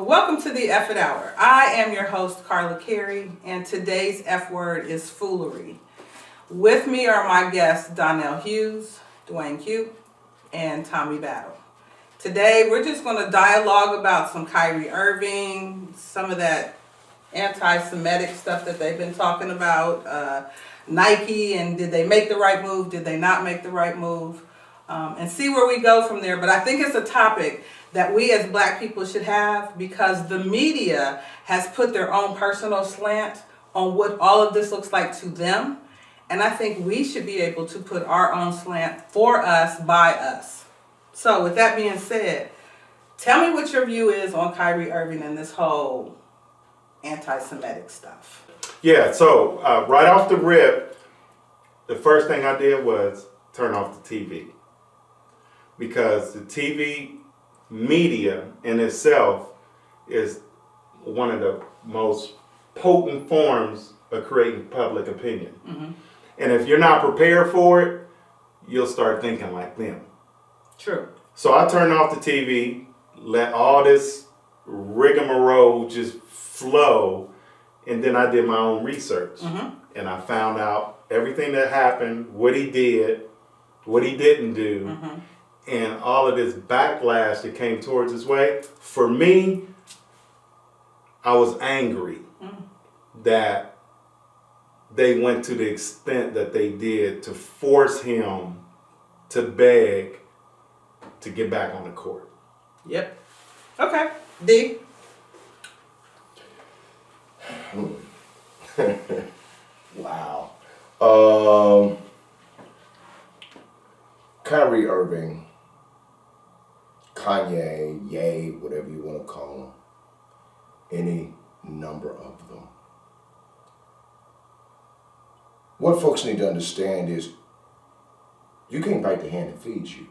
Welcome to the F It Hour. I am your host, Carla Carey, and today's F word is foolery. With me are my guests, Donnell Hughes, Dwayne Q, and Tommy Battle. Today, we're just going to dialogue about some Kyrie Irving, some of that anti-Semitic stuff that they've been talking about, Nike, and did they make the right move, did they not make the right move, and see where we go from there. But I think it's a topic that we as black people should have because the media has put their own personal slant on what all of this looks like to them. And I think we should be able to put our own slant for us, by us. So with that being said, tell me what your view is on Kyrie Irving and this whole anti-Semitic stuff. Yeah, so right off the rip, the first thing I did was turn off the TV. Because the TV media in itself is one of the most potent forms of creating public opinion. Mm-hmm. And if you're not prepared for it, you'll start thinking like them. True. So I turned off the TV, let all this rigmarole just flow, and then I did my own research. Mm-hmm. And I found out everything that happened, what he did, what he didn't do, mm-hmm. and all of this backlash that came towards his way. For me, I was angry that they went to the extent that they did to force him to beg to get back on the court. Yep. Okay. D. Wow. Kyrie Irving, Kanye, Ye, whatever you want to call them, any number of them. What folks need to understand is you can't bite the hand that feeds you.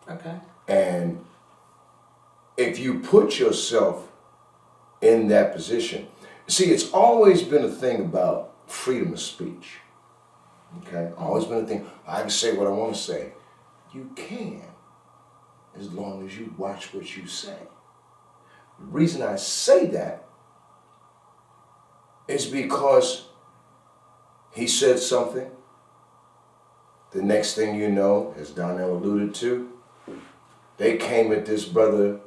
Okay. And if you put yourself in that position, see, it's always been a thing about freedom of speech. Okay? Always been a thing. I can say what I want to say. You can, as long as you watch what you say. The reason I say that is because he said something. The next thing you know, as Donnell alluded to, they came at this brother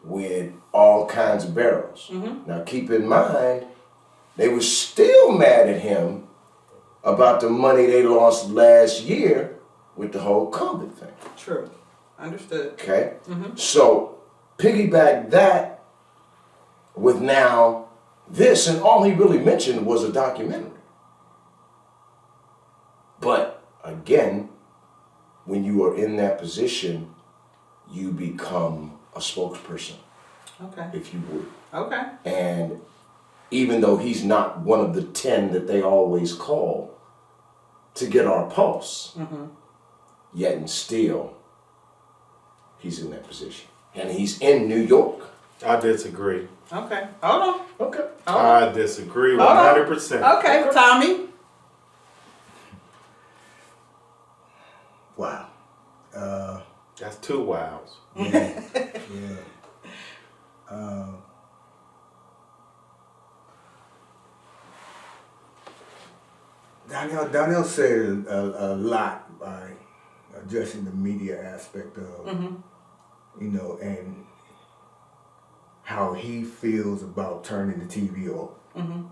with all kinds of barrels. Mm-hmm. Now keep in mind, they were still mad at him about the money they lost last year with the whole COVID thing. True. Understood. Okay? Mm-hmm. So piggyback that with now this, and all he really mentioned was a documentary. But again, when you are in that position, you become a spokesperson. Okay. If you would. Okay. And even though he's not one of the 10 that they always call to get our pulse, mm-hmm. yet and still, he's in that position. And he's in New York. I disagree. Okay. Hold on. Okay. I disagree 100%. Okay, Tommy. Wow. That's two wows. Yeah. Donnell said a lot by addressing the media aspect of, mm-hmm. And how he feels about turning the TV off. Mm-hmm.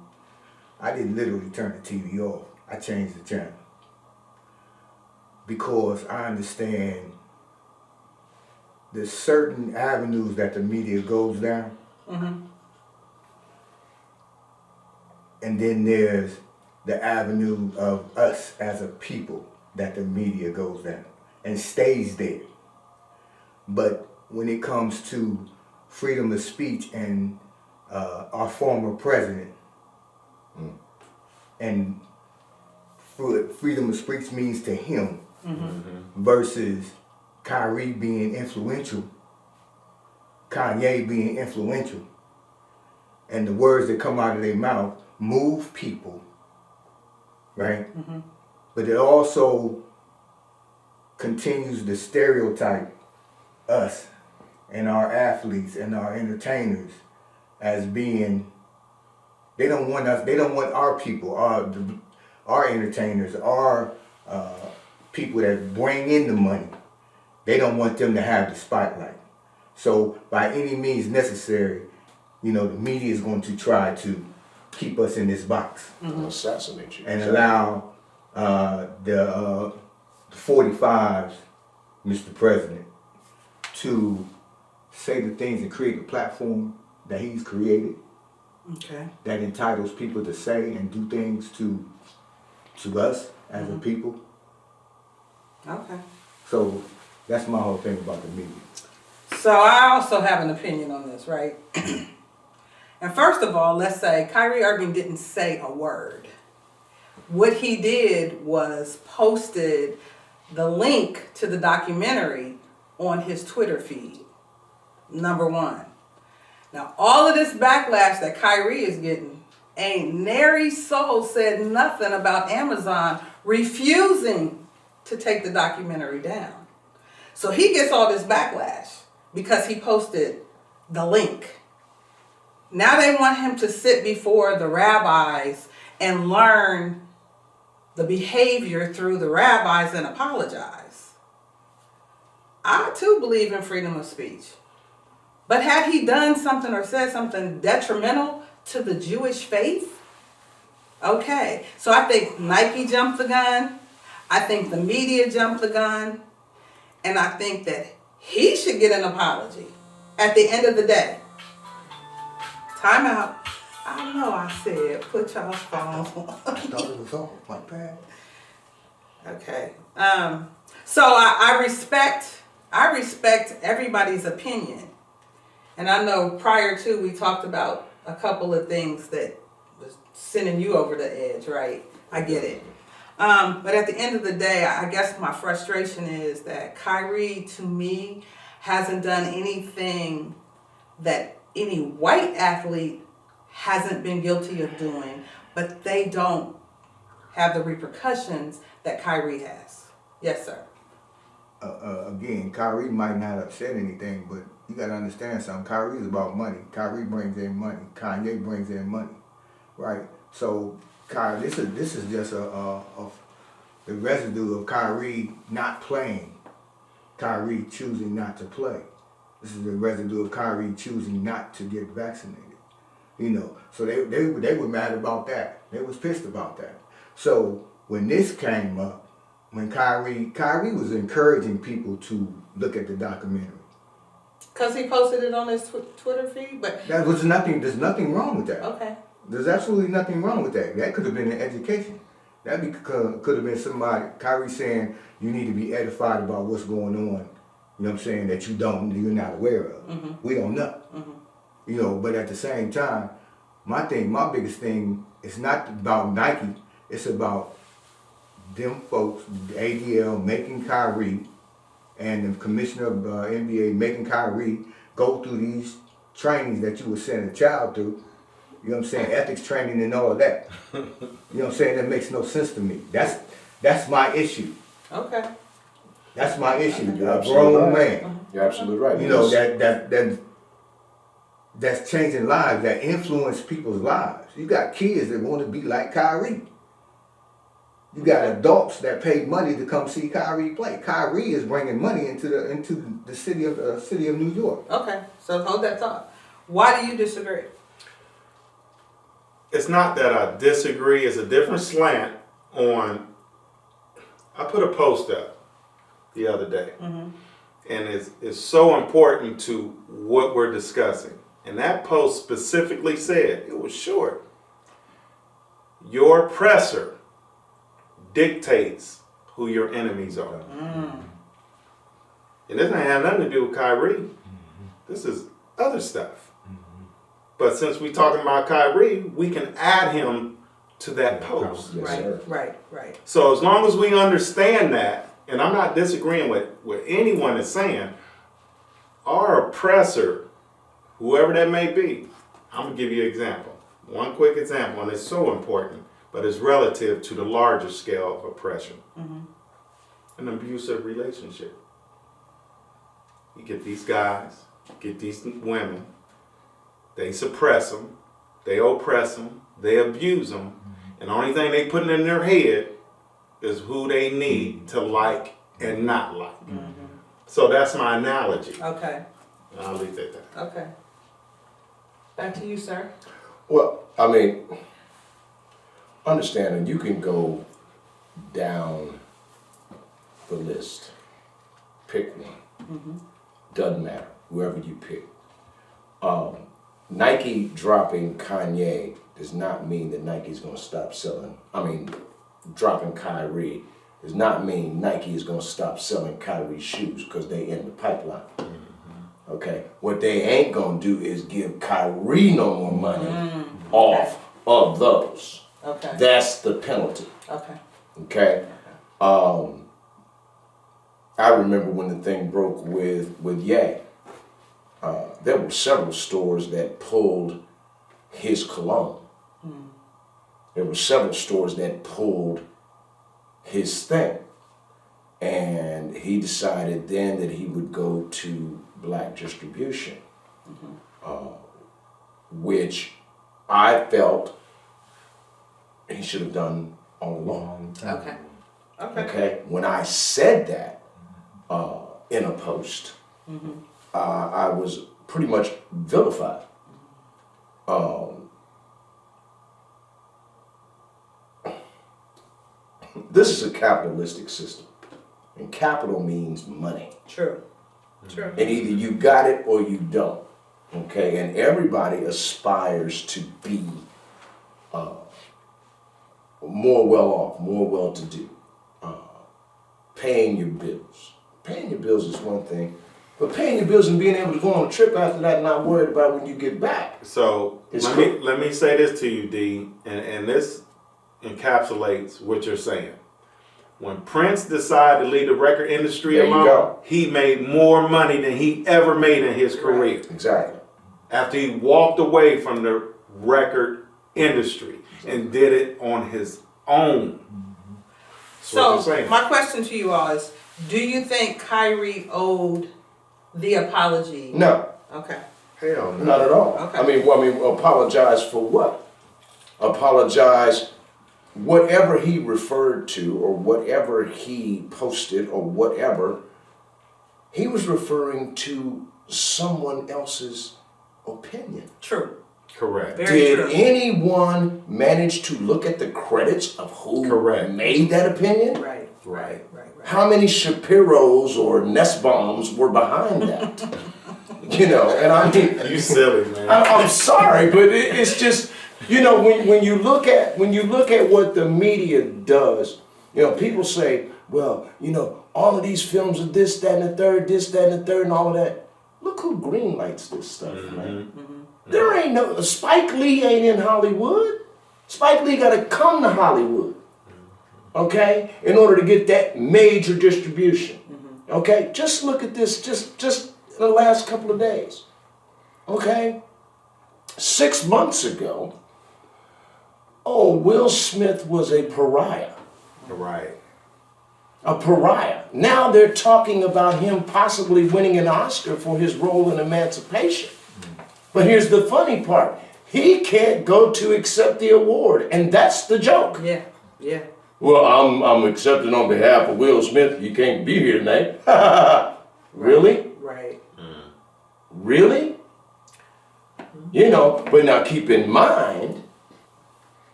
I didn't literally turn the TV off. I changed the channel. Because I understand there's certain avenues that the media goes down. Mm-hmm. And then there's the avenue of us as a people that the media goes down and stays there. But when it comes to freedom of speech and our former president, and freedom of speech means to him, mm-hmm. versus Kyrie being influential, Kanye being influential, and the words that come out of their mouth move people, right? Mm-hmm. But it also continues to stereotype us and our athletes and our entertainers as being, they don't want our people, our entertainers, our people that bring in the money, they don't want them to have the spotlight. So by any means necessary, the media is going to try to keep us in this box Assassinate you. and allow the 45s, Mr. President, to say the things and create the platform that he's created Okay. that entitles people to say and do things to us as a people. Okay. So that's my whole thing about the media. So I also have an opinion on this, right? And first of all, let's say Kyrie Irving didn't say a word. What he did was posted the link to the documentary on his Twitter feed, number one. Now, all of this backlash that Kyrie is getting, ain't nary soul said nothing about Amazon refusing to take the documentary down. So he gets all this backlash because he posted the link. Now they want him to sit before the rabbis and learn the behavior through the rabbis and apologize. I too believe in freedom of speech. But had he done something or said something detrimental to the Jewish faith? Okay, so I think Nike jumped the gun. I think the media jumped the gun. And I think that he should get an apology at the end of the day. Time out. I know I said put y'all's phones on. I thought it was all like that. Okay. So I respect everybody's opinion. And I know prior to we talked about a couple of things that was sending you over the edge, right? I get it. But at the end of the day, I guess my frustration is that Kyrie, to me, hasn't done anything that any white athlete hasn't been guilty of doing, but they don't have the repercussions that Kyrie has. Yes, sir. Again, Kyrie might not have said anything, but you gotta understand something. Kyrie is about money. Kyrie brings in money. Kanye brings in money, right? So, Kyrie, this is just the residue of Kyrie not playing. Kyrie choosing not to play. This is the residue of Kyrie choosing not to get vaccinated. So they were mad about that. They was pissed about that. So when this came up, when Kyrie was encouraging people to look at the documentary. Because he posted it on his Twitter feed, but There's nothing wrong with that. okay. There's absolutely nothing wrong with that. That could have been an education. That could have been somebody, Kyrie saying, you need to be edified about what's going on. You know what I'm saying? That you're not aware of. Mm-hmm. We don't know. Mm-hmm. But at the same time, my biggest thing is not about Nike. It's about them folks, the ADL making Kyrie and the commissioner of NBA making Kyrie go through these trainings that you would send a child through. You know what I'm saying? Ethics training and all of that. You know what I'm saying? That makes no sense to me. That's my issue. Okay. That's my issue. You're A absolutely grown right. man. You're absolutely right. That's changing lives, that influence people's lives. You got kids that want to be like Kyrie. You got adults that pay money to come see Kyrie play. Kyrie is bringing money into the city of New York. Okay. So hold that thought. Why do you disagree? It's not that I disagree. It's a different slant on. I put a post up the other day, and it's so important to what we're discussing. And that post specifically said, it was short, your oppressor dictates who your enemies are. And this ain't have nothing to do with Kyrie. This is other stuff. But since we're talking about Kyrie, we can add him to that post. Yes, Right, sir. right. So as long as we understand that, and I'm not disagreeing with what anyone is saying, our oppressor, whoever that may be, I'm going to give you an example. One quick example, and it's so important, but it's relative to the larger scale of oppression. An abusive relationship. You get these guys, get these women, they suppress them, they oppress them, they abuse them, and the only thing they putting in their head is who they need to like and not like. So that's my analogy. Okay. I'll leave it at that. Okay. Back to you, sir. Well, I mean, understanding you can go down the list, pick one. Doesn't matter, whoever you pick. Nike dropping Kanye does not mean that Nike's going to stop selling. I mean, dropping Kyrie does not mean Nike is going to stop selling Kyrie shoes because they in the pipeline. Okay, what they ain't going to do is give Kyrie no more money off of those. Okay. That's the penalty. Okay. Okay. I remember when the thing broke with Ye. There were several stores that pulled his cologne. There were several stores that pulled his thing. And he decided then that he would go to black distribution, which I felt he should have done all along. Okay. Okay. Okay, when I said that in a post, I was pretty much vilified. This is a capitalistic system, and capital means money. True. True. And either you got it or you don't. Okay, and everybody aspires to be more well off, more well to do, paying your bills. Paying your bills is one thing, but paying your bills and being able to go on a trip after that and not worried about when you get back. So It's let me say this to you, D, and this encapsulates what you're saying. When Prince decided to leave the record industry There you alone, go. he made more money than he ever made in his career. Exactly. After he walked away from the record industry and did it on his own. That's what I'm So saying. my question to you all is, do you think Kyrie owed the apology? No, Okay. Hell no. not at all. Okay. I mean, apologize for what? Apologize. Whatever he referred to or whatever he posted or whatever, he was referring to someone else's opinion. True. Correct. Very Did true. anyone manage to look at the credits of who Correct. made that opinion? Right. Right. Right. How many Shapiros or Nussbaums were behind that? You know, and I mean, You silly, man. I'm sorry, but it's just, you know, when you look at what the media does, you know, people say, well, you know, all of these films are this, that, and the third, this, that, and the third, and all of that. Look who greenlights this stuff, man. There ain't no Spike Lee ain't in Hollywood. Spike Lee got to come to Hollywood, okay, in order to get that major distribution. Okay, just look at this, just in the last couple of days. Okay, 6 months ago, Will Smith was a pariah. Right. A pariah. Now they're talking about him possibly winning an Oscar for his role in Emancipation. But here's the funny part. He can't go to accept the award, and that's the joke. Yeah. Yeah. Well, I'm accepting on behalf of Will Smith. He can't be here tonight. Really? Right. Really? You know, but now keep in mind,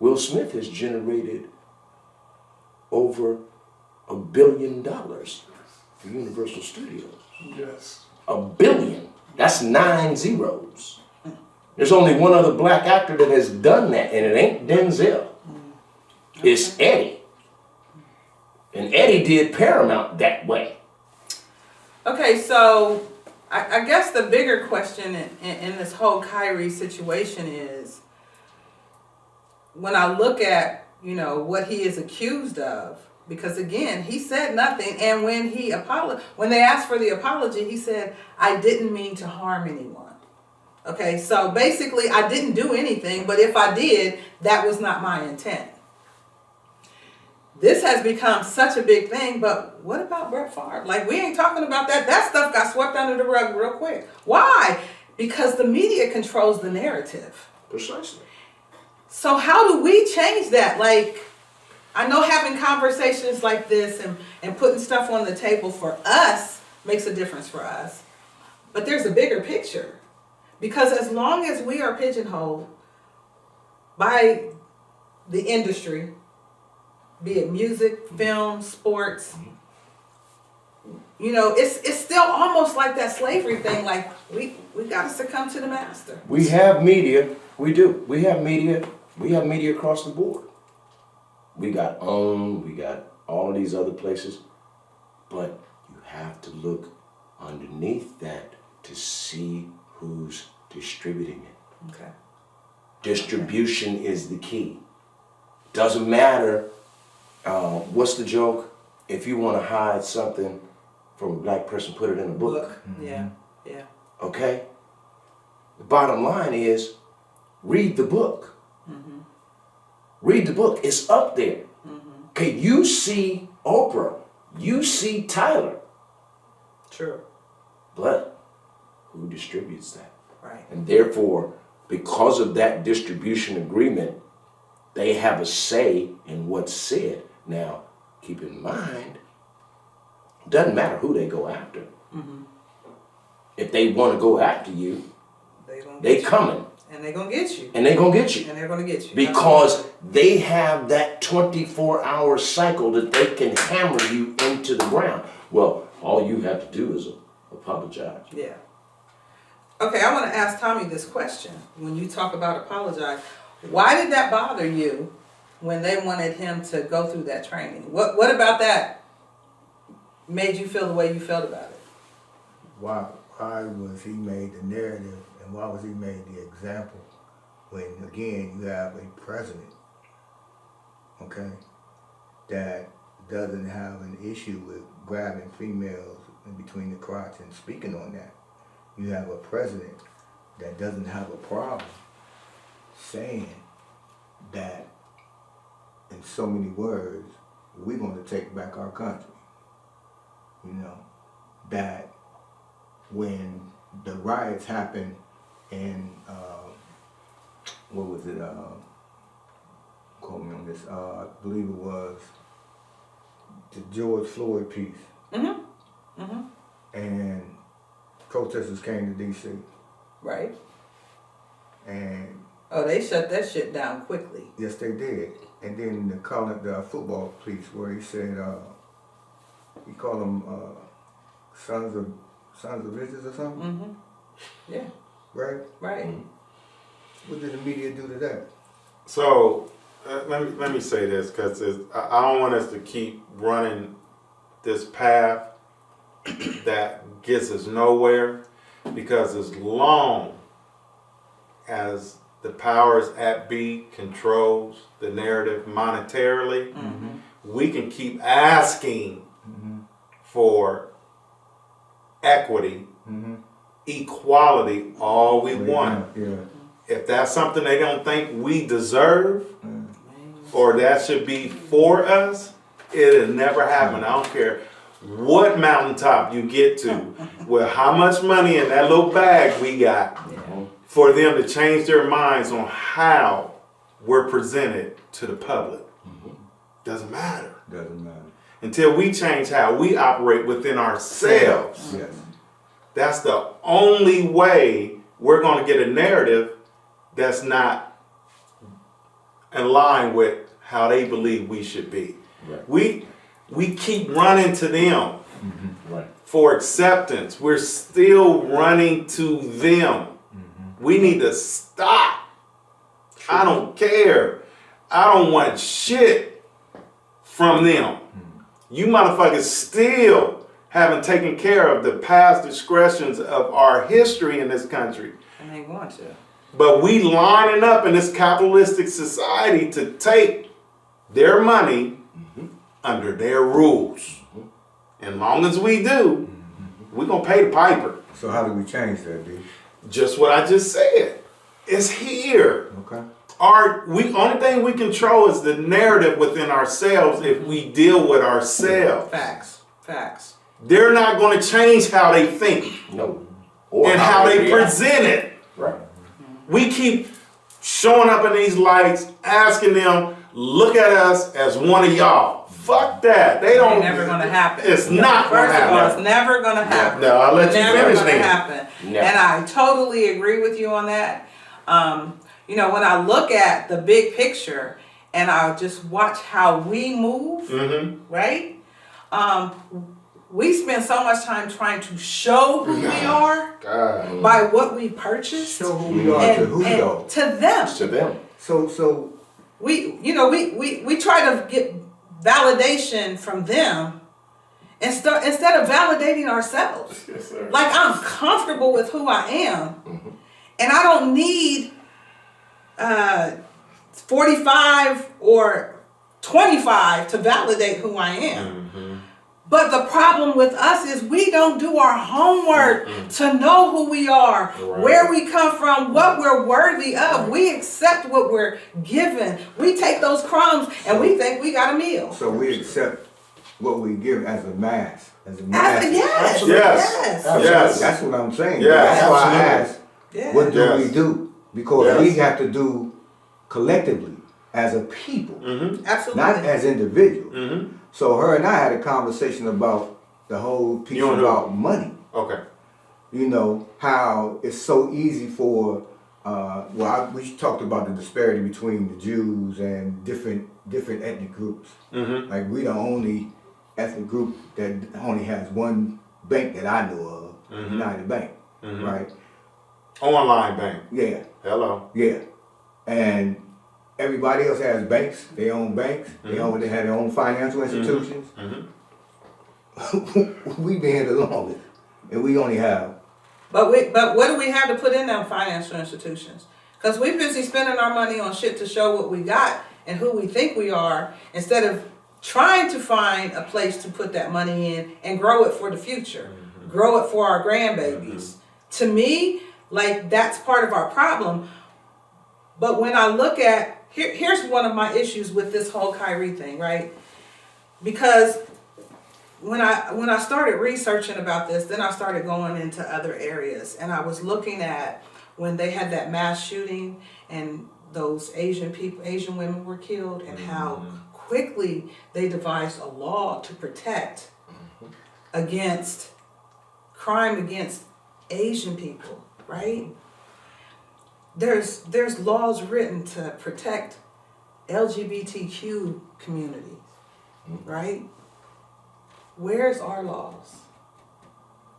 Will Smith has generated over $1 billion for Universal Studios. Yes. $1 billion. That's 9 zeros. There's only one other black actor that has done that, and it ain't Denzel. It's Eddie. And Eddie did Paramount that way. Okay, so I guess the bigger question in this whole Kyrie situation is, when I look at, you know, what he is accused of, because again, he said nothing, and when they asked for the apology, he said, I didn't mean to harm anyone. Okay, so basically, I didn't do anything, but if I did, that was not my intent. this has become such a big thing, but what about Brett Favre? Like, we ain't talking about that. That stuff got swept under the rug real quick. Why? Because the media controls the narrative. Precisely. So how do we change that? Like, I know having conversations like this and putting stuff on the table for us makes a difference for us. But there's a bigger picture. Because as long as we are pigeonholed by the industry, be it music, film, sports, you know, it's still almost like that slavery thing. Like, we got to succumb to the master. We have media. We do. We have media. We have media across the board. We got OWN. We got all of these other places. But you have to look underneath that to see who's distributing it. Okay. Distribution is the key. Doesn't matter, what's the joke? If you want to hide something from a black person, put it in a book. Yeah, yeah. Okay? The bottom line is, read the book. Read the book. It's up there. Okay, you see Oprah. You see Tyler. True. But who distributes that? Right. And therefore, because of that distribution agreement, they have a say in what's said. Now, keep in mind, it doesn't matter who they go after. If they want to go after you, they coming. And they're going to get you. And they're going to get you. And they're going to get you. Because they have that 24-hour cycle that they can hammer you into the ground. Well, all you have to do is apologize. Yeah. Okay, I want to ask Tommy this question. When you talk about apologize, why did that bother you when they wanted him to go through that training? What about that made you feel the way you felt about it? Why was he made the narrative, and why was he made the example when, again, you have a president, okay, that doesn't have an issue with grabbing females in between the crotch and speaking on that. You have a president that doesn't have a problem saying that, in so many words, we're going to take back our country. You know, that when the riots happened in, what was it, quote me on this, I believe it was the George Floyd piece. And protesters came to D.C. Right. And Oh, they shut that shit down quickly. yes, they did. And then the football piece where he said, he called them sons of bitches or something, Yeah. right? Right. What did the media do to that? So let me say this, because I don't want us to keep running this path that gets us nowhere, because as long as the powers at be controls the narrative monetarily, we can keep asking for equity, equality all we want. Yeah. If that's something they don't think we deserve, or that should be for us, it'll never happen. I don't care what mountaintop you get to, with how much money in that little bag we got, for them to change their minds on how we're presented to the public. Doesn't matter. Doesn't matter. Until we change how we operate within ourselves. Yes. That's the only way we're going to get a narrative that's not in line with how they believe we should be. Right. We keep running to them Right. for acceptance. We're still running to them. We need to stop. I don't care. I don't want shit from them. You motherfuckers still haven't taken care of the past discretions of our history in this country. And they want to. But we lining up in this capitalistic society to take their money under their rules. And long as we do, we're going to pay the piper. So how do we change that, D? Just what I just said. It's here. Okay. only thing we control is the narrative within ourselves if we deal with ourselves. Facts. They're not going to change how they think No. Or and how they react. present it. Right. We keep showing up in these lights, asking them, look at us as one of y'all. Fuck that. They don't. It's never gonna happen. It's not going to First of all, it's happen. never gonna happen. No, I'll let you Never finish gonna then. happen. No. And I totally agree with you on that. You know, when I look at the big picture and I just watch how we move, right? We spend so much time trying to show who we are God. by what we purchase. Show who we are to who though? To them. To them. So We try to get validation from them instead of validating ourselves. Yes, sir. Like, I'm comfortable with who I am, and I don't need 45 or 25 to validate who I am. But the problem with us is we don't do our homework to know who we are, Right. where we come from, what we're worthy of. We accept what we're given. We take those crumbs and we think we got a meal. so we accept what we give as a mass. Yes. Yes. That's what I'm saying. Yes. That's why I Absolutely. asked, Yeah. what do Yes. we do? Because Yes. we have to do collectively as a people, Absolutely. not as individuals. So her and I had a conversation about the whole piece You and who? about money. Okay. You know, how it's so easy for, we talked about the disparity between the Jews and different ethnic groups. Like, we the only ethnic group that only has one bank that I know of, United Bank, right? Online bank. Yeah, Hello. yeah. And everybody else has banks, they own banks, they have their own financial institutions. We been here the longest, and we only have. But what do we have to put in them financial institutions? Because we're busy spending our money on shit to show what we got and who we think we are, instead of trying to find a place to put that money in and grow it for the future, grow it for our grandbabies. To me, like, that's part of our problem. But when I look at, here's one of my issues with this whole Kyrie thing, right? Because when I started researching about this, then I started going into other areas, and I was looking at when they had that mass shooting and those Asian women were killed, and how quickly they devised a law to protect against crime against Asian people, right? There's laws written to protect LGBTQ communities, right? Where's our laws?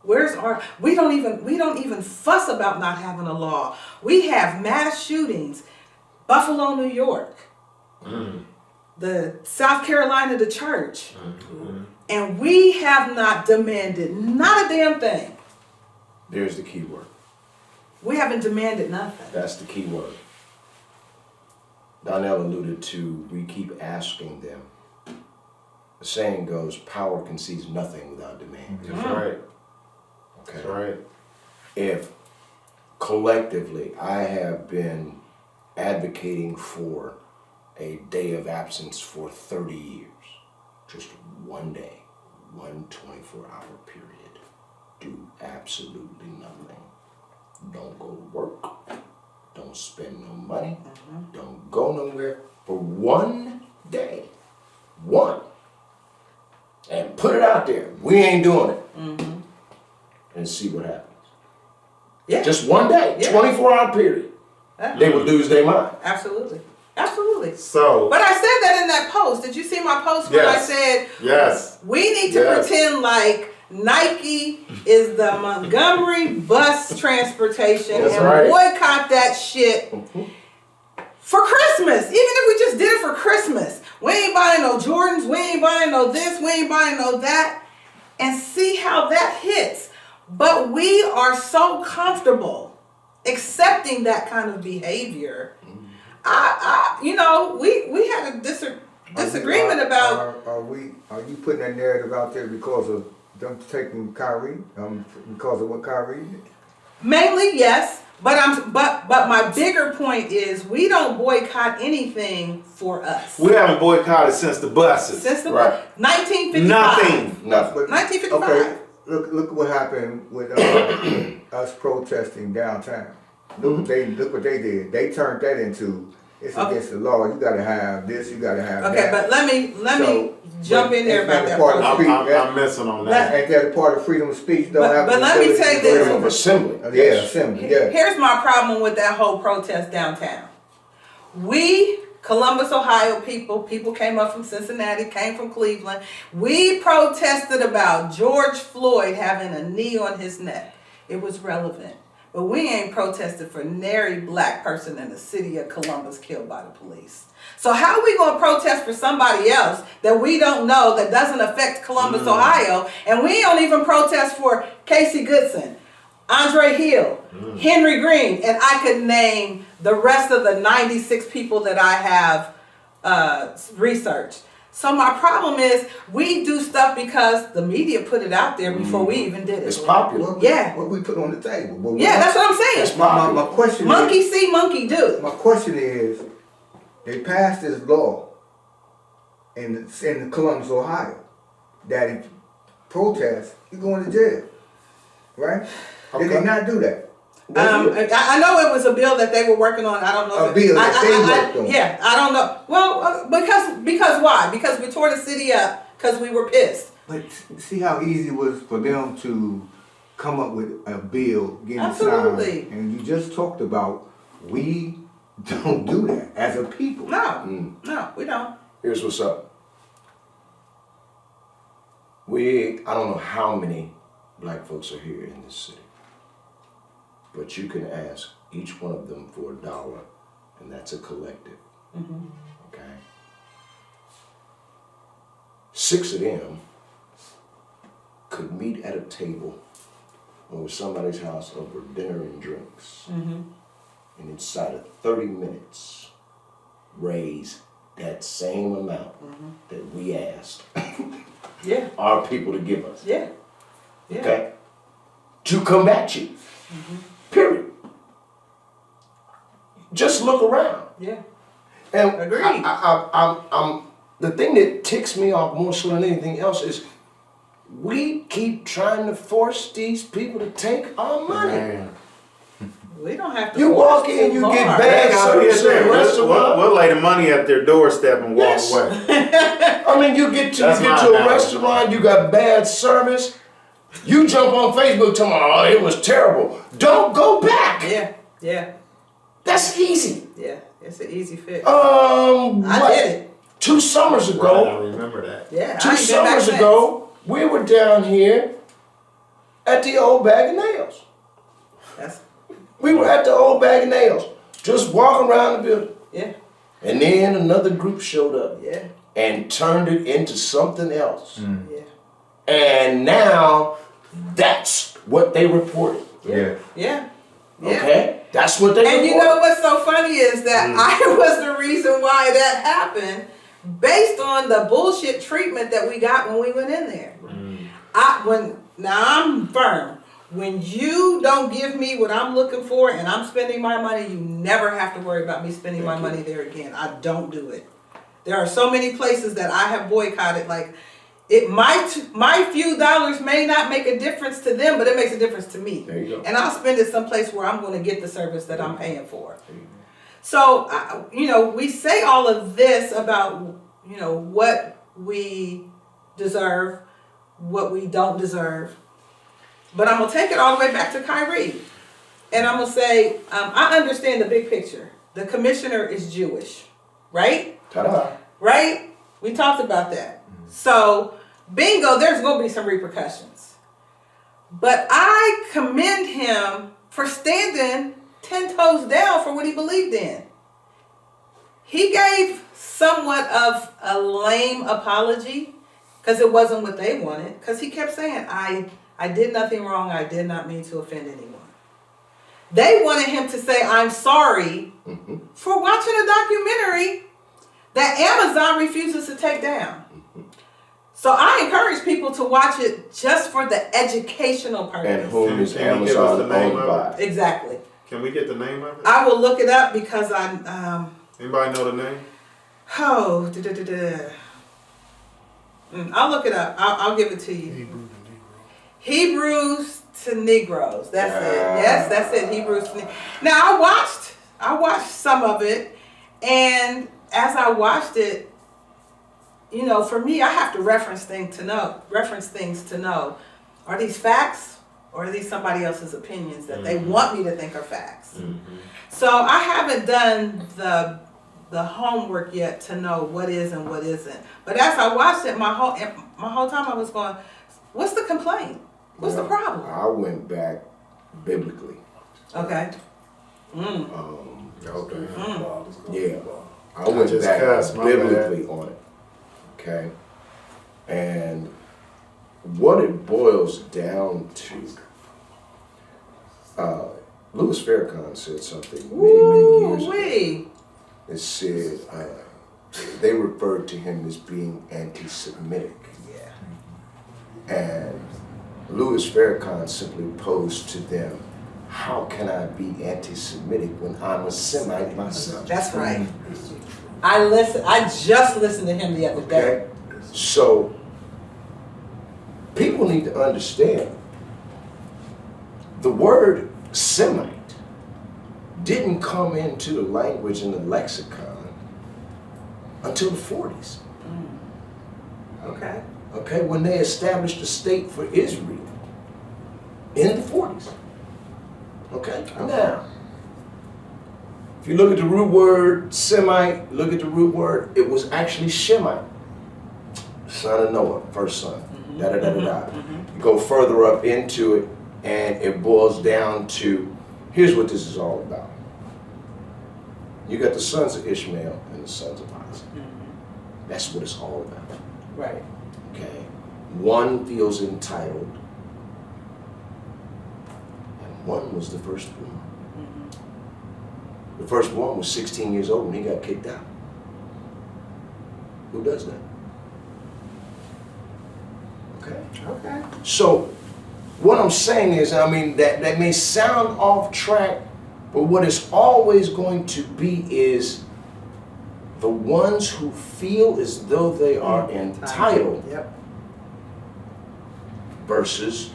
We don't even fuss about not having a law. We have mass shootings, Buffalo, New York, the South Carolina, the church, and we have not demanded not a damn thing. There's the key word. We haven't demanded nothing. That's the key word. Donnell alluded to, we keep asking them. The saying goes, power concedes nothing without demand. That's right. Okay. That's right. If collectively I have been advocating for a day of absence for 30 years, just one day, one 24-hour period, do absolutely nothing. Don't go to work, don't spend no money, don't go nowhere for one day. One. And put it out there. We ain't doing it. And see what happens. Yeah. Just one day, Yeah. 24-hour period. They would lose their mind. Absolutely. Absolutely. So. But I said that in that post. Did you see my post when Yes. I said Yes. we need to Yes. pretend like Nike is the Montgomery bus transportation That's and right. boycott that shit for Christmas. Even if we just did it for Christmas. We ain't buying no Jordans, we ain't buying no this, we ain't buying no that. And see how that hits. But we are so comfortable accepting that kind of behavior. We had a disagreement about. Are you putting that narrative out there because of them taking Kyrie? Because of what Kyrie did? Mainly, yes, But my bigger point is we don't boycott anything for us. We haven't boycotted since the buses. Since the Right. 1955. Nothing. Nothing. 1955. Okay, look what happened with us protesting downtown. Look what they did. They turned that into it's against the law. You gotta have this. You gotta have Okay, that. but let me jump in there it's about not that. a part of protest. I'm missing on that. Ain't that a part of freedom of speech? Don't But- have but the let me ability say to this. Freedom of assembly. Yeah, assembly. Yeah. Here's my problem with that whole protest downtown. We, Columbus, Ohio people came up from Cincinnati, came from Cleveland. We protested about George Floyd having a knee on his neck. It was relevant. But we ain't protested for nary black person in the city of Columbus killed by the police. So how are we going to protest for somebody else that we don't know that doesn't affect Columbus, Ohio? And we don't even protest for Casey Goodson, Andre Hill, Henry Green, and I could name the rest of the 96 people that I have researched. So my problem is we do stuff because the media put it out there before we even did it. It's popular. Yeah. What we put on the table. But Yeah, that's what I'm saying. It's my question Monkey is, see, monkey do. my question is, they passed this law in Columbus, Ohio, that if you protest, you're going to jail, right? Did they not do that? I know it was a bill that they were working on. I don't know. A bill that they worked on. Yeah, I don't know. Well, because why? Because we tore the city up because we were pissed. But see how easy it was for them to come up with a bill, getting Absolutely. signed, and you just talked about we don't do that as a people. No, we don't. Here's what's up. I don't know how many black folks are here in this city, but you can ask each one of them for $1, and that's a collective. Okay? 6 of them could meet at a table over somebody's house over dinner and drinks, and inside of 30 minutes raise that same amount that we asked Yeah, our people to give us. yeah. Okay? To combat you. Period. Just look around. Yeah. And Agreed. I'm the thing that ticks me off more so than anything else is we keep trying to force these people to take our money. Man. We don't have to. You force walk in, too you hard. get bad service in a restaurant. We'll lay the money at their doorstep and walk Yes. away. I mean, you get to That's my a analogy. restaurant, you got bad service. You jump on Facebook tomorrow, oh, it was terrible. Don't go back. Yeah. That's easy. Yeah. It's an easy fix. I I did it. 2 summers Right, ago, I remember that. Yeah. 2 I ain't been back summers since. ago, we were down here at the old Bag of Nails. We were at the old Bag of Nails, just walking around the building. Yeah. And then another group showed up Yeah. and turned it into something else. Yeah. And now that's what they reported. Yeah. Okay? That's what they And reported. you know what's so funny is that I was the reason why that happened based on the bullshit treatment that we got when we went in there. Now I'm firm. When you don't give me what I'm looking for and I'm spending my money, you never have to worry about me spending my money there again. I don't do it. There are so many places that I have boycotted. Like my few dollars may not make a difference to them, but it makes a difference to me. There you go. And I'll spend it someplace where I'm going to get the service that I'm paying for. So, we say all of this about, what we deserve, what we don't deserve. But I'm going to take it all the way back to Kyrie. And I'm going to say, I understand the big picture. The commissioner is Jewish, right? Ta-da. Right? We talked about that. So, bingo, there's going to be some repercussions. But I commend him for standing 10 toes down for what he believed in. He gave somewhat of a lame apology because it wasn't what they wanted. Because he kept saying, I did nothing wrong. I did not mean to offend anyone. They wanted him to say, I'm sorry for watching a documentary that Amazon refuses to take down. So I encourage people to watch it just for the educational part And of it. whom is Can you give us Amazon the name owned of by? Exactly. Can we get the name of it? I will look it up because Anybody know the name? oh, I'll look it up. I'll give it to you. Hebrews to Negroes. That's it. Yes, that's it. Hebrews to Negroes. Now I watched some of it, and as I watched it, you know, for me, I have to reference things to know. Are these facts or are these somebody else's opinions that they want me to think are facts? So I haven't done the homework yet to know what is and what isn't. But as I watched it, my whole time I was going, what's the complaint? What's the problem? I went back biblically. Okay. Okay. Yeah, I went just back cussed, my biblically on it. Okay, and what it boils down to, Louis Farrakhan said something many years ago. Wee. It said they referred to him as being anti-Semitic. Yeah. And Louis Farrakhan simply posed to them, how can I be anti-Semitic when I'm a Semite myself? That's right. I just listened to him the other day. Okay? So, people need to understand, the word Semite didn't come into the language in the lexicon until the 40s. Okay. Okay, when they established a state for Israel in the 40s. Okay, now, if you look at the root word Semite, look at the root word, it was actually Shemite, son of Noah, first son. You go further up into it, and it boils down to, here's what this is all about. You got the sons of Ishmael and the sons of Isaac. That's what it's all about. Right. Okay, one feels entitled, and one was the firstborn. The firstborn was 16 years old when he got kicked out. Who does that? Okay. Okay. So, what I'm saying is, I mean, that may sound off track, but what it's always going to be is the ones who feel as though they are entitled Yep. versus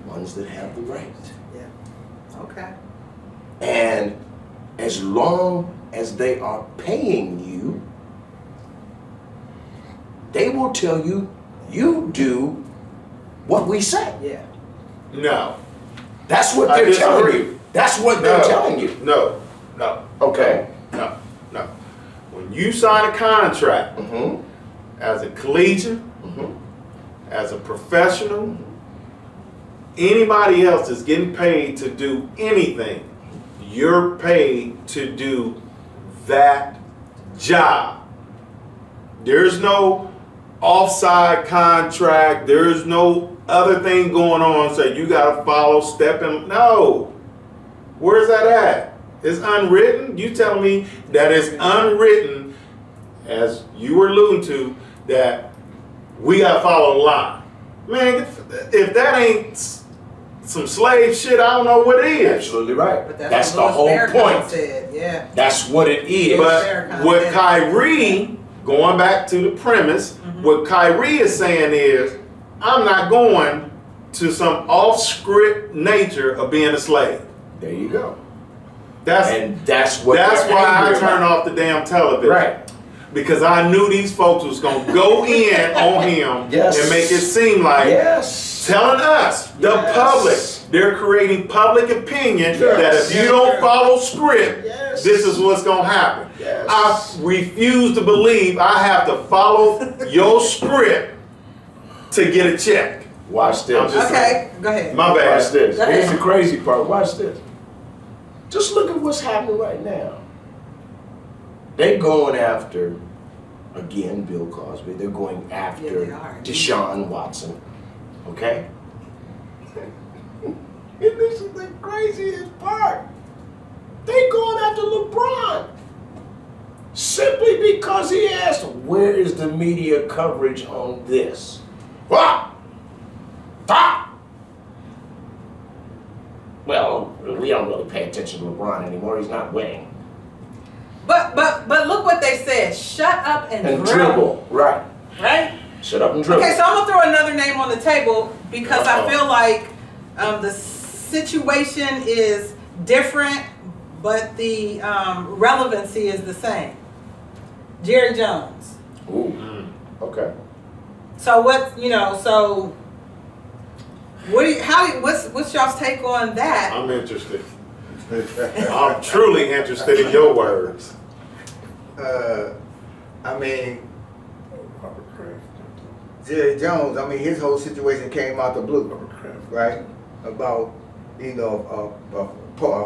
the ones that have the right. Yeah. Okay. And as long as they are paying you, they will tell you, you do what we say. Yeah. No. That's what I they're telling disagree. you. That's what they're telling you. No. Okay. No. When you sign a contract Mm-hmm. as a collegian, as a professional, anybody else is getting paid to do anything, you're paid to do that job. There's no offside contract. There's no other thing going on. So you got to follow step in. No. Where's that at? It's unwritten. You telling me that it's unwritten, as you were alluding to, that we got to follow the line. Man, if that ain't some slave shit, I don't know what is. Absolutely right. But That's the what whole Louis Farrakhan point. said. Yeah. That's what it is. But what Kyrie, going back to the premise, what Kyrie is saying is, I'm not going to some off-script nature of being a slave. There you go. That's what that's they're why I angry turned about. off the damn television. Right. Because I knew these folks was gonna go in on him Yes. and make it seem like Yes. telling us, the Yes. public, they're creating public opinion Yes. that if you don't follow script, Yes. this is what's gonna happen. Yes. I refuse to believe I have to follow your script to get a check. Watch this. I'm just- Okay. Go ahead. My bad. Watch this. Go ahead. Here's the crazy part. Watch this. Just look at what's happening right now. They're going after, again, Bill Cosby. They're going after Yeah, they are. Deshaun Watson. Okay? And this is the craziest part. They're going after LeBron. Simply because he asked, where is the media coverage on this? What? Stop! Well, we don't really pay attention attention to LeBron anymore. He's not winning. But look what they said. Shut up and dribble. Dribble. Right. Right? Shut up and dribble. Okay, so I'm gonna throw another name on the table because I Uh-oh. feel like the situation is different, but the relevancy is the same. Jerry Jones. Ooh. Okay. So what So what do you? What's y'all's take on that? I'm interested. I'm truly interested in your words. I mean, Jerry Jones, I mean, his whole situation came out the blue, right? About, a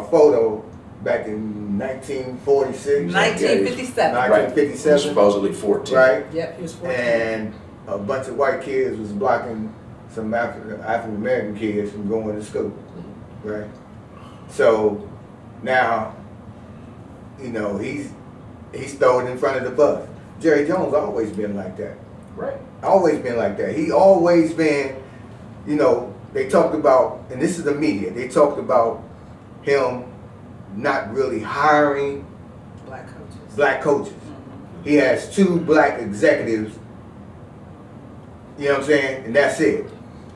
photo back in 1946. 1957. Right. 1957. Supposedly 14. Right? Yep, he was 14. And a bunch of white kids was blocking some African American kids from going to school, right? So now, he's thrown in front of the bus. Jerry Jones always been like that. Right. Always been like that. He always been, they talked about, and this is the media, they talked about him not really hiring black coaches. He has 2 black executives, you know what I'm saying? And that's it.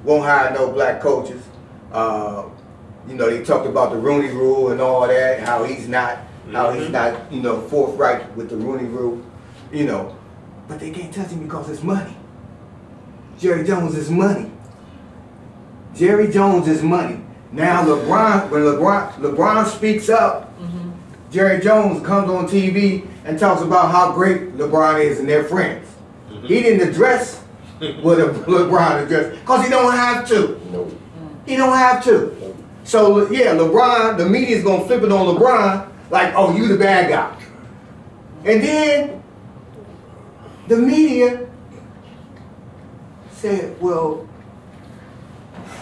Won't hire no black coaches. They talked about the Rooney Rule and all that, how he's not, forthright with the Rooney Rule, but they can't touch him because it's money. Jerry Jones is money. Jerry Jones is money. Now when LeBron speaks up, Jerry Jones comes on TV and talks about how great LeBron is and they're friends. He didn't address what LeBron addressed because he don't have to. No. He don't have to. So yeah, LeBron, the media's gonna flip it on LeBron like, oh, you the bad guy. And then the media said, well,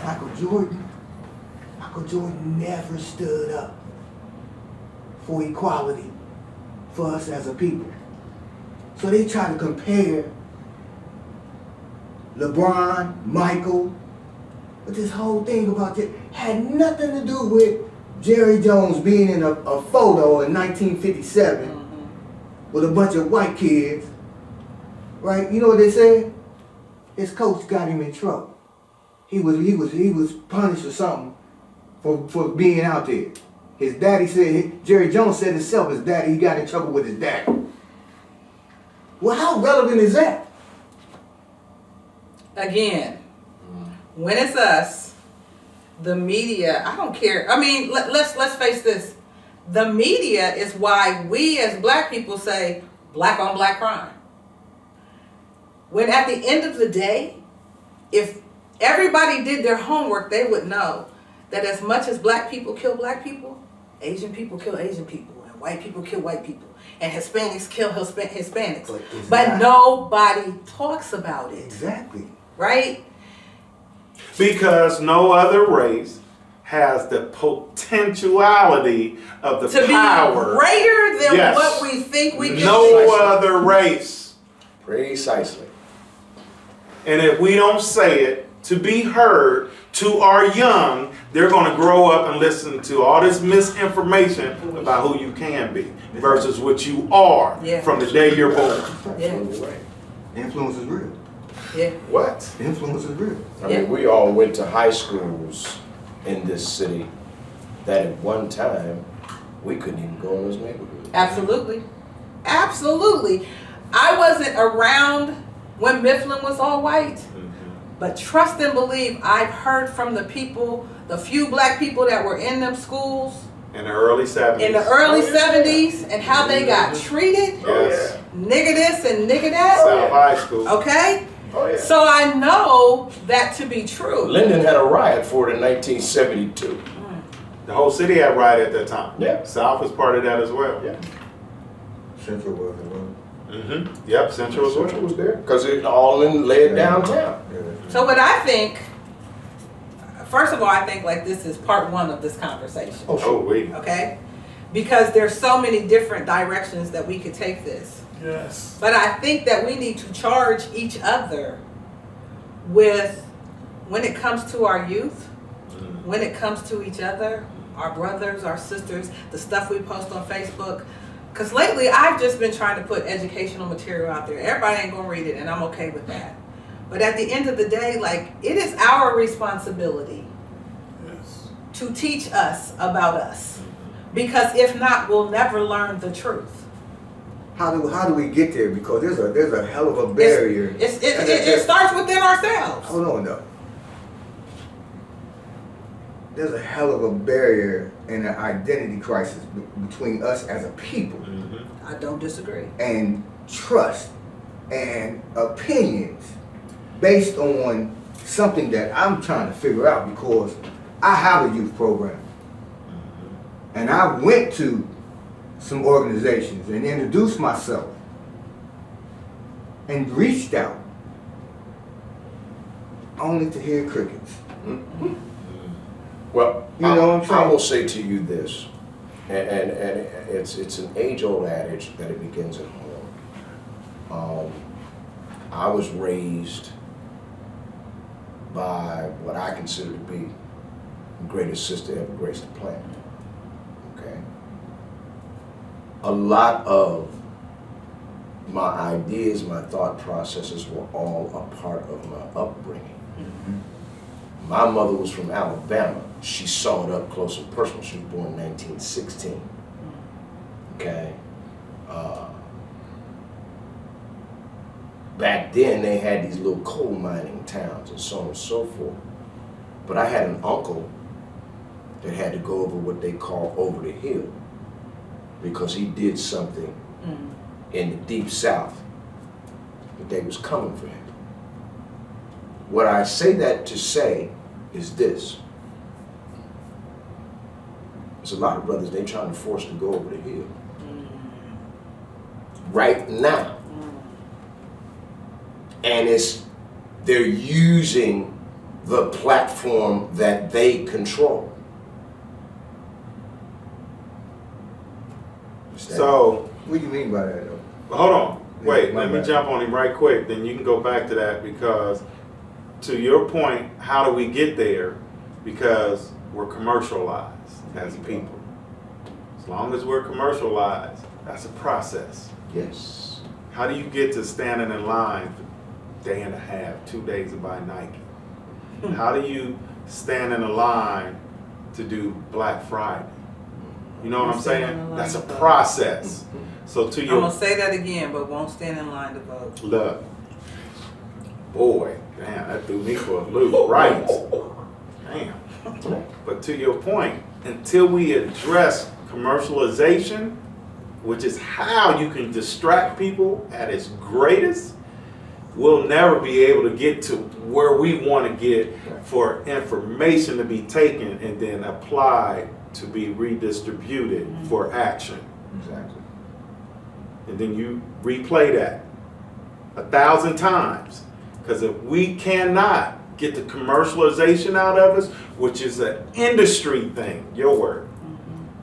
Michael Jordan never stood up for equality for us as a people. So they try to compare LeBron, Michael, but this whole thing about it had nothing to do with Jerry Jones being in a photo in 1957 with a bunch of white kids, right? You know what they said? His coach got him in trouble. He was punished or something for being out there. His daddy said, Jerry Jones said himself, his daddy, he got in trouble with his daddy. Well, how relevant is that? Again, when it's us, the media, I don't care. I mean, let's face this. The media is why we as black people say black on black crime. When at the end of the day, if everybody did their homework, they would know that as much as black people kill black people, Asian people kill Asian people, and white people kill white people, and Hispanics kill Hispanics. But nobody talks about it. Exactly. Right? Because no other race has the potentiality of the To power. be greater than Yes. what we think we can No do. other race. Precisely. And if we don't say it to be heard to our young, they're going to grow up and listen to all this misinformation about who you can be versus what you are Yeah. from the day you're born. Yeah. Right. Influence is real. Yeah. What? Influence is real. I mean, we all went to high schools in this city that at one time we couldn't even go in those neighborhoods. Absolutely. Absolutely. I wasn't around when Mifflin was all white. But trust and believe, I've heard from the people, the few black people that were in them schools In the early 70s. in the early 70s and how they got treated. Yes. Nigga this and nigga that. South High School. Okay? Oh, yeah. So I know that to be true. Linden had a riot for it in 1972. The whole city had riot at that time. Yeah. South was part of that as well. Yeah. Central was it? Yep, Central was Central was there because it all led downtown. So what I think, first of all, I think like this is part one of this conversation. Oh, wait. Okay? Because there's so many different directions that we could take this. Yes. But I think that we need to charge each other with, when it comes to our youth, when it comes to each other, our brothers, our sisters, the stuff we post on Facebook. Because lately I've just been trying to put educational material out there. Everybody ain't gonna read it, and I'm okay with that. But at the end of the day, like, it is our responsibility to teach us about us. Because if not, we'll never learn the truth. How do we get there? Because there's a hell of a barrier. It starts within ourselves. Hold on though. There's a hell of a barrier and an identity crisis between us as a people. I don't disagree. And trust and opinions based on something that I'm trying to figure out, because I have a youth program. And I went to some organizations and introduced myself and reached out only to hear crickets. Well, You know what I'm saying? I will say to you this, and it's an age-old adage that it begins at home. I was raised by what I consider to be the greatest sister ever graced the planet. Okay? A lot of my ideas, my thought processes were all a part of my upbringing. My mother was from Alabama. She saw it up close and personal. She was born in 1916. Okay? Back then, they had these little coal mining towns and so on and so forth. But I had an uncle that had to go over what they call over the hill because he did something in the deep south, but they was coming for him. What I say that to say is this. There's a lot of brothers, they trying to force to go over the hill. Right now. And they're using the platform that they control. So, What do you mean by that though? hold on. Wait, my let me bad. jump on him right quick. Then you can go back to that, because to your point, how do we get there? Because we're commercialized as a people. As long as we're commercialized, that's a process. Yes. How do you get to standing in line for a day and a half, 2 days to buy Nike? How do you stand in a line to do Black Friday? You know what I'm Stand in saying? line That's a to vote. process. So to I'm your gonna say that again, but won't stand in line to vote. look, boy, damn, that threw me for a loop. Right. Damn. But to your point, until we address commercialization, which is how you can distract people at its greatest, we'll never be able to get to where we want to get for information to be taken and then applied to be redistributed for action. Exactly. And then you replay that 1,000 times. Because if we cannot get the commercialization out of us, which is an industry thing, your word,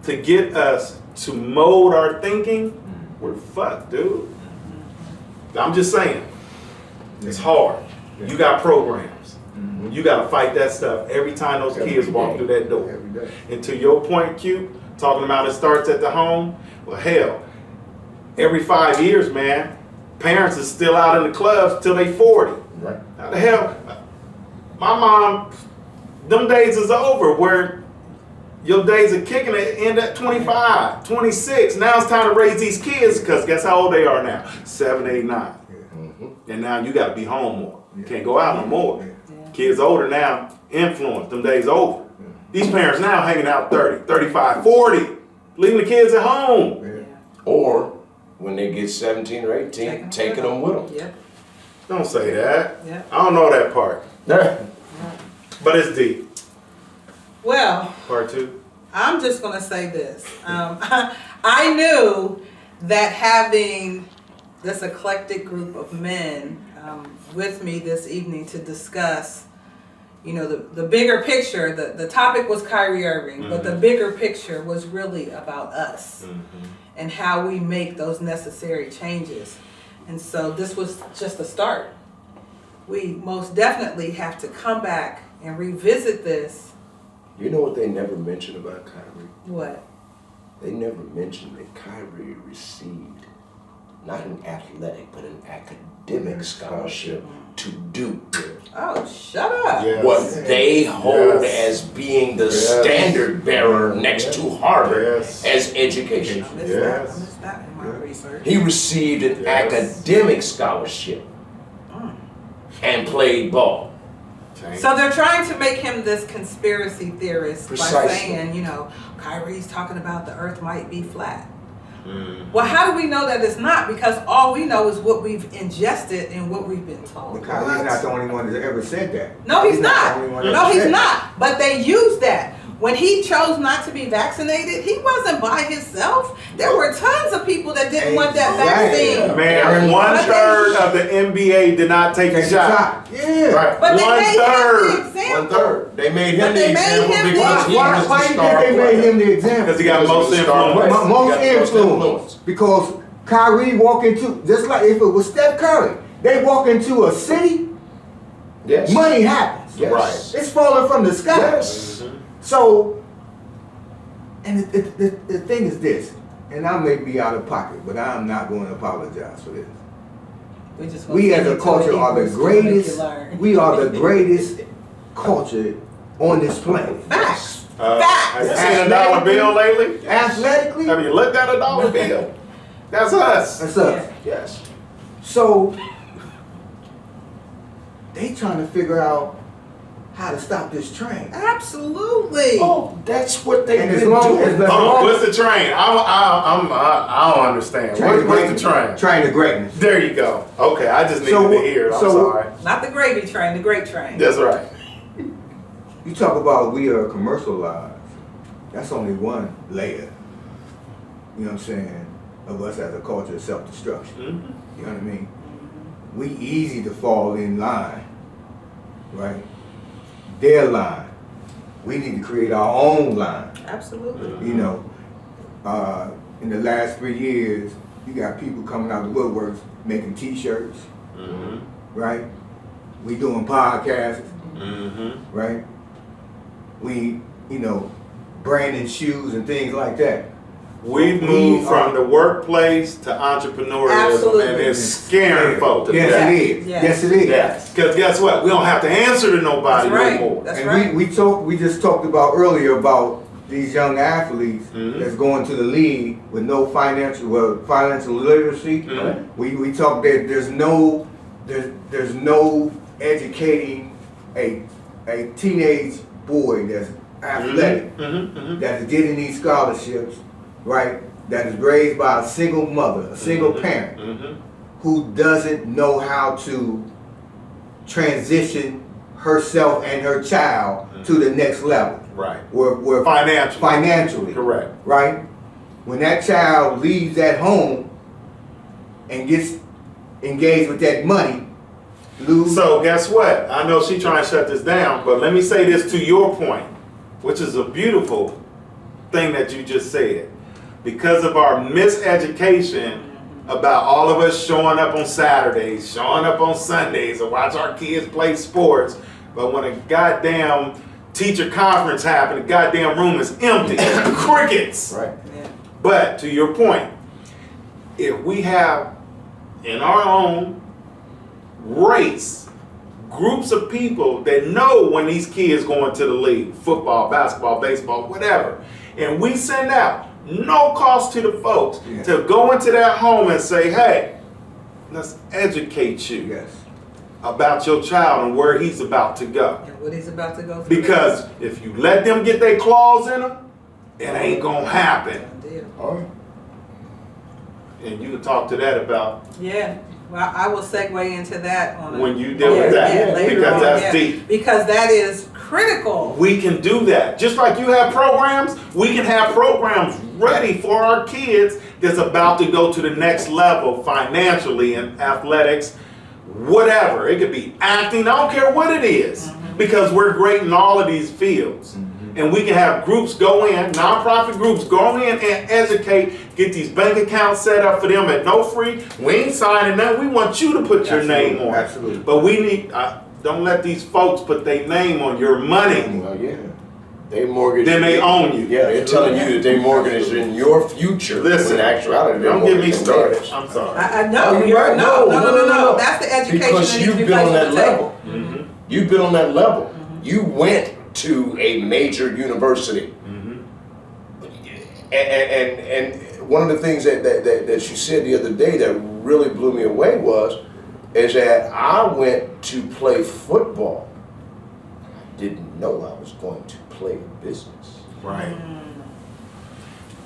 to get us to mold our thinking, we're fucked, dude. I'm just saying, it's hard. You got programs. You got to fight that stuff every time those kids walk through that door. Every day. And to your point, Q, talking about it starts at the home, well, hell, every 5 years, man, parents are still out in the clubs till they 40. Right. How the hell? My mom, them days is over where your days of kicking it end at 25, 26. Now it's time to raise these kids, because guess how old they are now? 7, 8, 9. And now you got to be home more. You can't go out no more. Kids older now, influence, them days over. These parents now hanging out 30, 35, 40, leaving the kids at home. Or when they get 17 or 18, taking them with them. Yep. Don't say that. Yep. I don't know that part. But it's deep. Well, Part 2. I'm just gonna say this. I knew that having this eclectic group of men with me this evening to discuss, you know, the bigger picture. The topic was Kyrie Irving, but the bigger picture was really about us and how we make those necessary changes. And so this was just a start. We most definitely have to come back and revisit this You know what they never mention about Kyrie? What? They never mentioned that Kyrie received not an athletic, but an academic scholarship to Duke. Oh, shut up. Yes. What they hold Yes. as being the Yes. standard bearer next to Harvard Yes. as education. I missed Yes. that in my research. He received an Yes. academic scholarship and played ball. So they're trying to make him this conspiracy theorist by Precisely. saying, Kyrie's talking about the earth might be flat. Well, how do we know that it's not? Because all we know is what we've ingested and what we've been told. But Kyrie's not the only one that ever said that. No, he's not. the only one that No, he's said not. But they used that. When he chose not to be vaccinated, he wasn't by himself. There were tons of people that didn't want that Exactly. vaccine. Man, 1/3 of the NBA did not take Take a the shot. shot. Yeah. Right. But they made him the 1/3. example. 1/3. They made him But the they made example him the because he example. was Why the do you star think they made player. him the example? Because he got most Because he was the star influence. player. Most He got the most influence. Because Kyrie walk into, just like if it was Steph Curry, they walk into a city, Yes. money happens. Yes. Right. It's falling from the sky. Yes. So, and the thing is this, and I may be out of pocket, but I'm not going to apologize for this. We as a culture are the greatest, we are the greatest culture on this planet. Facts. Have you seen a dollar bill lately? Athletically, Have you looked at a dollar bill? That's us. that's us. Yes. So, they trying to figure out how to stop this train. Absolutely. Oh, that's what they've And been as long as doing. the Oh, what's the train? I don't understand. What's the train? Train to greatness. There you go. Okay, I just needed So to hear it. I'm so- sorry. Not the gravy train, the great train. That's right. You talk about we are commercialized. That's only one layer. You know what I'm saying? Of us as a culture of self-destruction. Mhm. You know what I mean? We easy to fall in line, right? Their line. We need to create our own line. Absolutely. You know, in the last 3 years, you got people coming out of the woodworks making T-shirts, Mhm. right? We doing podcasts, Mhm. right? We, branding shoes and things like that. We've We moved are- from the workplace to entrepreneurialism, Absolutely. and it's scaring folks. Yes, Yeah. it is. Yeah. Yes, it is. Yeah, because guess what? We don't have to answer to nobody That's right. no more. That's And right. we just talked about earlier about these young athletes Mhm. that's going to the league with no financial literacy. Mhm. We talked that there's no educating a teenage boy that's athletic, Mhm. Mhm. that is getting these scholarships, right? That is raised by a single mother, a single parent, Mhm. who doesn't know how to transition herself and her child to the next level. Right. Where financially, Correct. right? When that child leaves that home and gets engaged with that money, lose. So guess what? I know she trying to shut this down, but let me say this to your point, which is a beautiful thing that you just said. Because of our miseducation about all of us showing up on Saturdays, showing up on Sundays, and watch our kids play sports, but when a goddamn teacher conference happens, the goddamn room is empty. Crickets. Right. Yeah. But to your point, if we have in our own race groups of people that know when these kids going to the league, football, basketball, baseball, whatever, and we send out no cost to the folks to go into that home and say, hey, let's educate you Yes. about your child and where he's about to go. And what he's about to go through. Because if you let them get their claws in them, it ain't gonna happen. Deal. All right. And you can talk to that about Yeah. Well, I will segue into that on when you deal with that, later because on, that's deep. Because that is critical. We can do that. Just like you have programs, we can have programs ready for our kids that's about to go to the next level financially in athletics, whatever. It could be acting, I don't care what it is, because we're great in all of these fields. And we can have groups go in, nonprofit groups go in and educate, get these bank accounts set up for them at no free. We ain't signing that. We want you to put your name on it. Absolutely. But we need, don't let these folks put their name on your money. Well, yeah. They mortgage. Then they own you. Yeah, they're telling you that they mortgage in your future. Listen, when in actuality, they're don't get me mortgaging started. theirs. I'm sorry. I know. Oh, you're You're, right. no. That's the education Because that needs you've to be been on placed that on the table. level. You've been on that level. You went to a major university. And one of the things that she said the other day that really blew me away is that I went to play football. I didn't know I was going to play business. Right.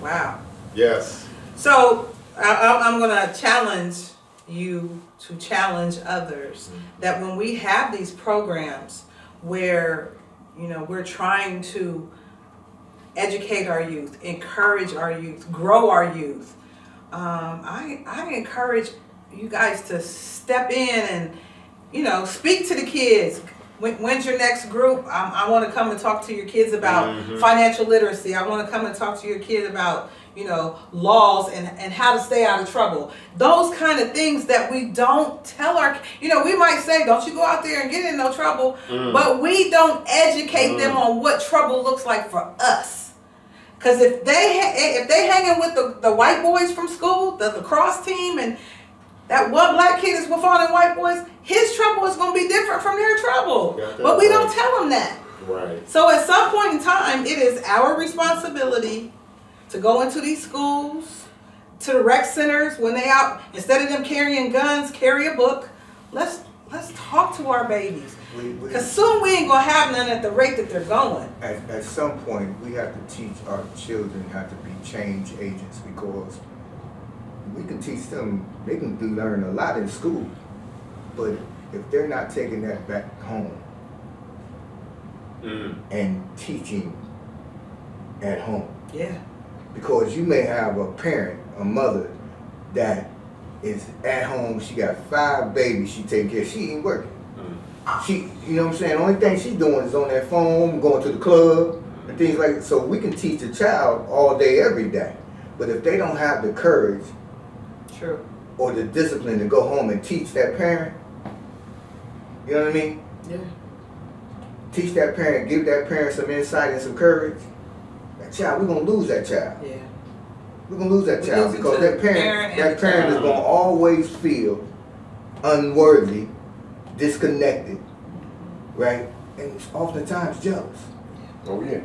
Wow. Yes. So I'm going to challenge you to challenge others that when we have these programs where, we're trying to educate our youth, encourage our youth, grow our youth, I encourage you guys to step in and, speak to the kids. When's your next group? I want to come and talk to your kids about financial literacy. I want to come and talk to your kids about, laws and how to stay out of trouble. Those kind of things that we don't tell our, we might say, don't you go out there and get in no trouble, but we don't educate them on what trouble looks like for us. Because if they hanging with the white boys from school, the lacrosse team, and that one black kid is with all them white boys, his trouble is going to be different from their trouble. But we don't tell them that. Right. So at some point in time, it is our responsibility to go into these schools, to the rec centers when they out, instead of them carrying guns, carry a book. Let's talk to our babies. Because soon we ain't going to have none at the rate that they're going. At some point, we have to teach our children how to be change agents, because we can teach them, they can learn a lot in school, but if they're not taking that back home and teaching at home. Yeah. Because you may have a parent, a mother, that is at home, she got 5 babies she taking care of, she ain't working. She, you know what I'm saying? The only thing she's doing is on that phone, going to the club, and things like that. So we can teach a child all day, every day. But if they don't have the courage True. or the discipline to go home and teach that parent, you know what I mean? Yeah. Teach that parent, give that parent some insight and some courage, that child, we're going to lose that child. Yeah. We're going to lose that We're child losing because to that the parent parent is going to always feel unworthy, disconnected, right? And oftentimes jealous. Oh yeah.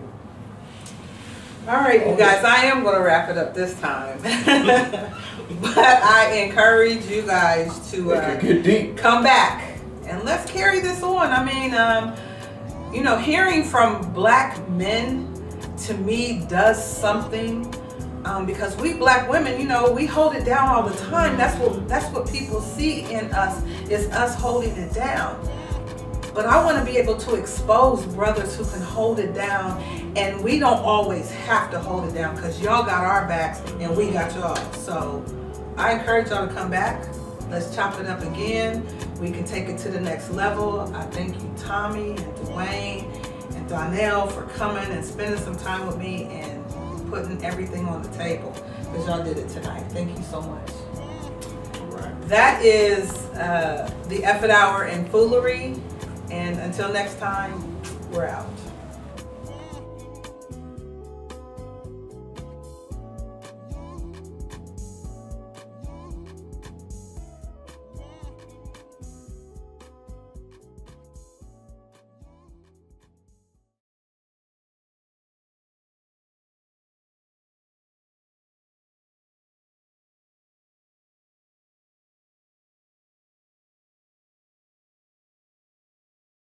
All right, you guys, I am going to wrap it up this time. But I encourage you guys to Get deep. come back and let's carry this on. I mean, hearing from black men to me does something, because we black women, we hold it down all the time. That's what people see in us, is us holding it down. But I want to be able to expose brothers who can hold it down, and we don't always have to hold it down, because y'all got our backs and we got y'all. So I encourage y'all to come back. Let's chop it up again. We can take it to the next level. I thank you, Tommy and Dwayne and Donnell, for coming and spending some time with me and putting everything on the table, because y'all did it tonight. Thank you so much. Right. That is the F It Hour in Foolery. And until next time, we're out.